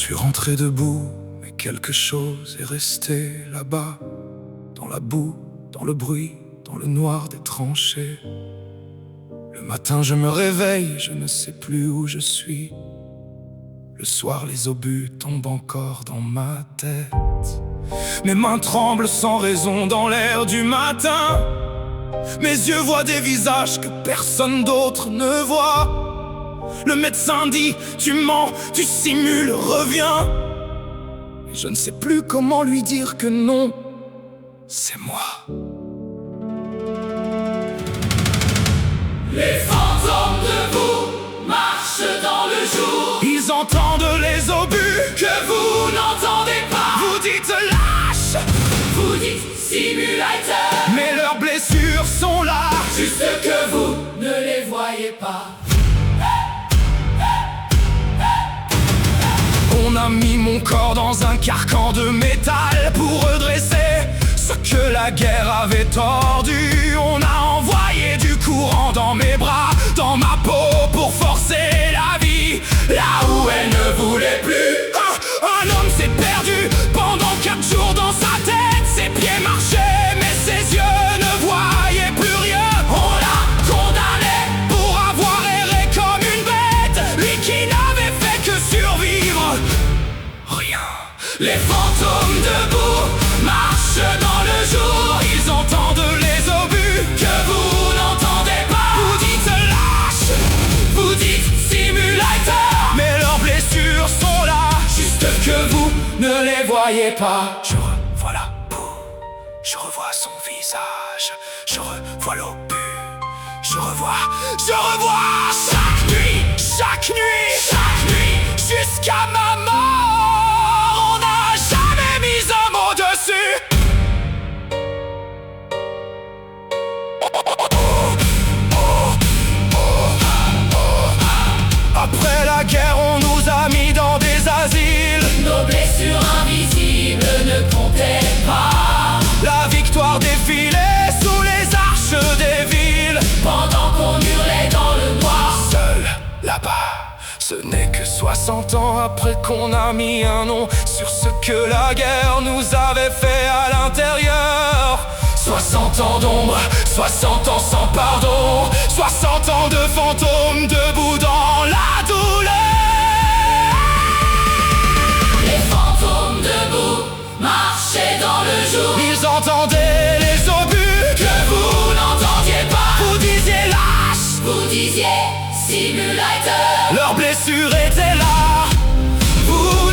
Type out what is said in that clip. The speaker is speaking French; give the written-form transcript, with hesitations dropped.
suis rentré debout, mais quelque chose est resté là-bas, dans la boue, dans le bruit, dans le noir des tranchées. Le matin je me réveille, je ne sais plus où je suis. Le soir les obus tombent encore dans ma tête. Mes mains tremblent sans raison dans l'air du matin. Mes yeux voient des visages que personne d'autre ne voit. Le médecin dit, tu mens, tu simules, reviens. Et je ne sais plus comment lui dire que non, c'est moi. Les fantômes de vous marchent dans le jour. Ils entendent les obus Que vous n'entendez pas. vous dites lâche, Vous dites simulateur. mais leurs blessures sont là. Juste que vous ne les voyez pas. On a mis mon corps dans un carcan de métal pour redresser ce que la guerre avait tordu. On a envoyé du courant dans mes bras, dans ma peau pour forcer la vie là où elle ne voulait plus. Un homme s'est perdu pendant 4 jours dans sa tête. Ses pieds marchaient mais ses yeux ne voyaient plus rien. On l'a condamné pour avoir erré comme une bête, lui qui n'avait fait que survivre. Rien. Les fantômes debout marchent dans le jour. Ils entendent les obus Que vous n'entendez pas. vous dites lâche, Vous dites simulateur. mais leurs blessures sont là. Juste que vous ne les voyez pas. Je revois la boue, je revois son visage, je revois l'obus, je revois chaque nuit, jusqu'à ma mort. On n'a jamais mis un mot dessus. Après la guerre, on nous a mis dans des asiles. Nos blessures invisibles ne comptaient pas. La victoire défilait sous les arches des villes. Pendant qu'on hurlait dans le noir. Seul là-bas, ce n'est que 60 ans après qu'on a mis un nom sur ce que la guerre nous avait fait à l'intérieur. 60 ans d'ombre, 60 ans sans pardon, 60 ans de fantômes debout dans la douleur. Les fantômes debout marchaient dans le jour. Ils entendaient les obus Que vous n'entendiez pas. vous disiez lâche, Vous disiez simulateur. leurs blessures étaient là. Vous